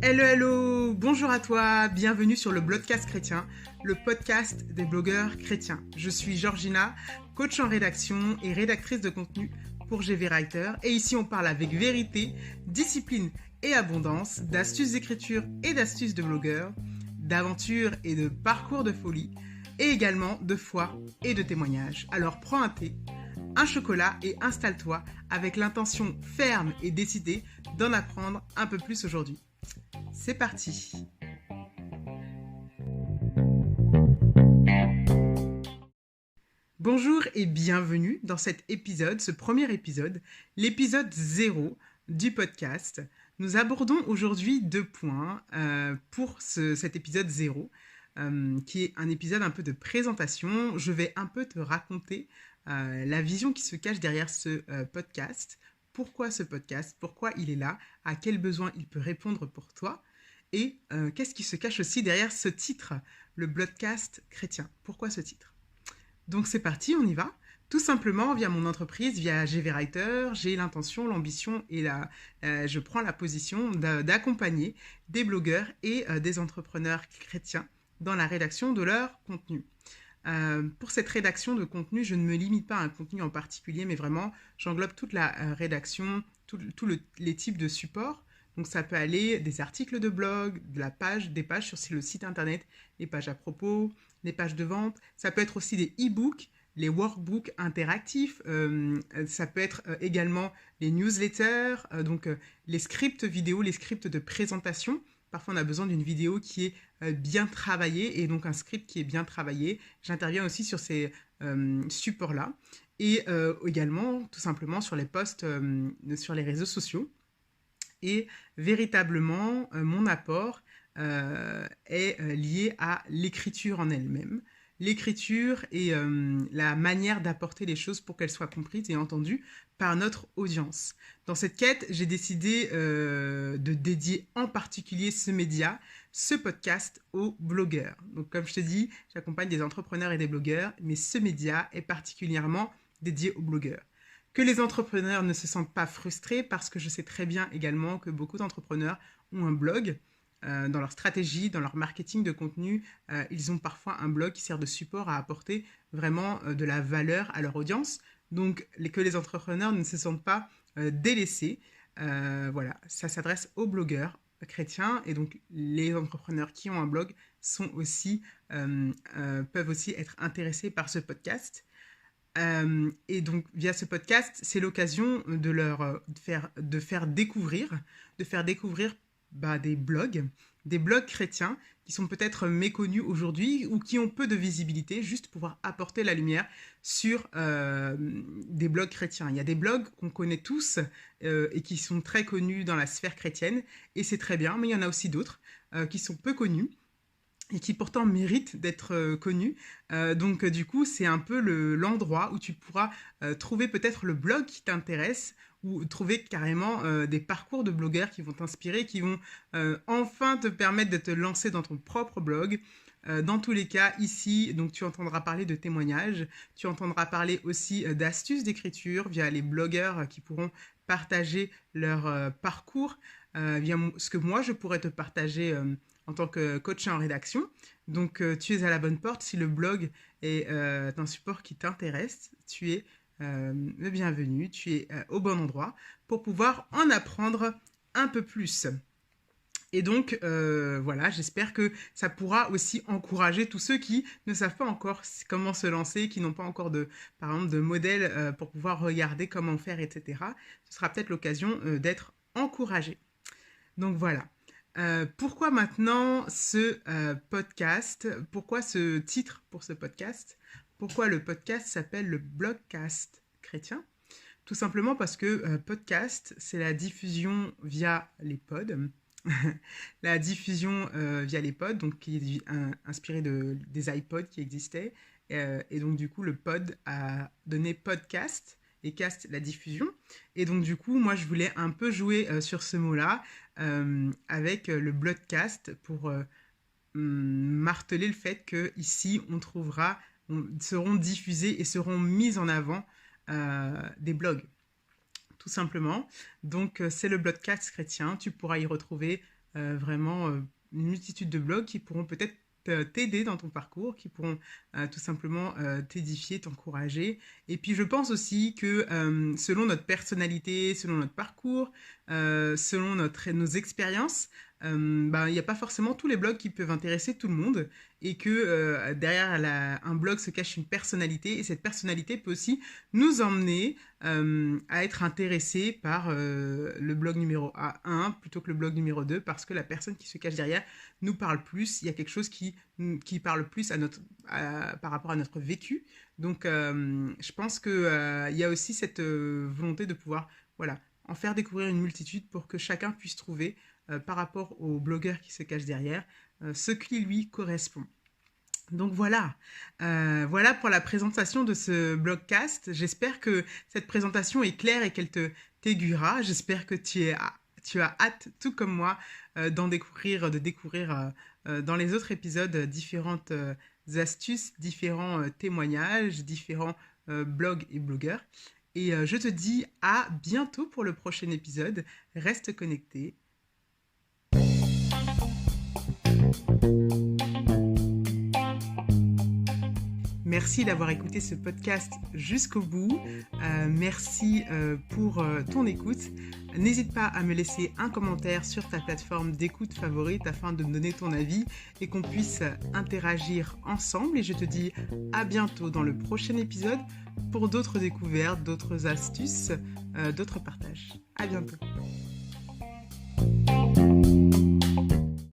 Hello, hello, bonjour à toi, bienvenue sur le Blogcast chrétien, le podcast des blogueurs chrétiens. Je suis Georgina, coach en rédaction et rédactrice de contenu pour GV Writer. Et ici, on parle avec vérité, discipline et abondance, d'astuces d'écriture et d'astuces de blogueurs, d'aventures et de parcours de folie, et également de foi et de témoignages. Alors prends un thé, un chocolat et installe-toi avec l'intention ferme et décidée d'en apprendre un peu plus aujourd'hui. C'est parti. Bonjour et bienvenue dans cet épisode, ce premier épisode, l'épisode 0 du podcast. Nous abordons aujourd'hui 2 points pour cet épisode 0, qui est un épisode un peu de présentation. Je vais un peu te raconter la vision qui se cache derrière ce podcast. Pourquoi ce podcast? Pourquoi il est là? À quels besoins il peut répondre pour toi? Et qu'est-ce qui se cache aussi derrière ce titre, le Blogcast chrétien? Pourquoi ce titre? Donc c'est parti, on y va. Tout simplement, via mon entreprise, via GV Writer, j'ai l'intention, l'ambition et je prends la position d'accompagner des blogueurs et des entrepreneurs chrétiens dans la rédaction de leur contenu. Pour cette rédaction de contenu, je ne me limite pas à un contenu en particulier, mais vraiment, j'englobe toute la rédaction, les types de supports. Donc ça peut aller des articles de blog, des pages sur le site internet, les pages à propos, les pages de vente. Ça peut être aussi des e-books, les workbooks interactifs. Ça peut être également les newsletters, les scripts vidéo, les scripts de présentation. Parfois, on a besoin d'une vidéo qui est bien travaillée et donc un script qui est bien travaillé. J'interviens aussi sur ces supports-là et également tout simplement sur les posts sur les réseaux sociaux. Et véritablement, mon apport est lié à l'écriture en elle-même. L'écriture et la manière d'apporter les choses pour qu'elles soient comprises et entendues par notre audience. Dans cette quête, j'ai décidé de dédier en particulier ce média, ce podcast aux blogueurs. Donc comme je te dis, j'accompagne des entrepreneurs et des blogueurs, mais ce média est particulièrement dédié aux blogueurs. Que les entrepreneurs ne se sentent pas frustrés parce que je sais très bien également que beaucoup d'entrepreneurs ont un blog. Dans leur stratégie, dans leur marketing de contenu, ils ont parfois un blog qui sert de support à apporter vraiment de la valeur à leur audience. Donc que les entrepreneurs ne se sentent pas délaissés. Voilà, ça s'adresse aux blogueurs chrétiens et donc les entrepreneurs qui ont un blog peuvent aussi être intéressés par ce podcast. Et donc via ce podcast, c'est l'occasion de leur faire découvrir des blogs chrétiens qui sont peut-être méconnus aujourd'hui ou qui ont peu de visibilité, juste pouvoir apporter la lumière sur des blogs chrétiens. Il y a des blogs qu'on connaît tous et qui sont très connus dans la sphère chrétienne et c'est très bien, mais il y en a aussi d'autres qui sont peu connus et qui pourtant méritent d'être connus. Donc du coup, c'est un peu l'endroit où tu pourras trouver peut-être le blog qui t'intéresse ou trouver carrément des parcours de blogueurs qui vont t'inspirer, qui vont enfin te permettre de te lancer dans ton propre blog. Dans tous les cas, ici, donc tu entendras parler de témoignages, tu entendras parler aussi d'astuces d'écriture via les blogueurs qui pourront partager leur parcours, via ce que moi je pourrais te partager en tant que coach en rédaction. Donc, tu es à la bonne porte. Si le blog est un support qui t'intéresse, tu es le bienvenu, tu es au bon endroit pour pouvoir en apprendre un peu plus. Et donc, voilà, j'espère que ça pourra aussi encourager tous ceux qui ne savent pas encore comment se lancer, qui n'ont pas encore par exemple, de modèle pour pouvoir regarder comment faire, etc. Ce sera peut-être l'occasion d'être encouragé. Donc, voilà. Pourquoi maintenant ce podcast? Pourquoi ce titre pour ce podcast? Pourquoi le podcast s'appelle le Blogcast chrétien? Tout simplement parce que podcast, c'est la diffusion via les pods. La diffusion via les pods, donc qui est inspirée des iPods qui existaient. Et donc du coup, le pod a donné podcast et cast la diffusion. Et donc du coup, moi je voulais un peu jouer sur ce mot-là avec le Blogcast pour marteler le fait que ici seront diffusés et seront mis en avant des blogs. tout simplement. Donc, c'est le Blogcast chrétien. Tu pourras y retrouver vraiment une multitude de blogs qui pourront peut-être t'aider dans ton parcours, qui pourront tout simplement t'édifier, t'encourager. Et puis je pense aussi que selon notre personnalité, selon notre parcours, selon nos expériences, il n'y a pas forcément tous les blogs qui peuvent intéresser tout le monde et que derrière un blog se cache une personnalité et cette personnalité peut aussi nous emmener à être intéressé par le blog numéro 1 plutôt que le blog numéro 2 parce que la personne qui se cache derrière nous parle plus, il y a quelque chose qui parle plus par rapport à notre vécu. Donc je pense qu'il y a aussi cette volonté de pouvoir en faire découvrir une multitude pour que chacun puisse trouver par rapport au blogueur qui se cache derrière ce qui lui correspond. Donc voilà pour la présentation de ce blogcast. J'espère que cette présentation est claire et qu'elle t'aiguillera. J'espère que tu as hâte, tout comme moi, de découvrir dans les autres épisodes différentes astuces, différents témoignages, différents blogs et blogueurs. Et je te dis à bientôt pour le prochain épisode. Reste connecté. Merci d'avoir écouté ce podcast jusqu'au bout. Merci pour ton écoute. N'hésite pas à me laisser un commentaire sur ta plateforme d'écoute favorite afin de me donner ton avis et qu'on puisse interagir ensemble. Et je te dis à bientôt dans le prochain épisode pour d'autres découvertes, d'autres astuces, d'autres partages. À bientôt.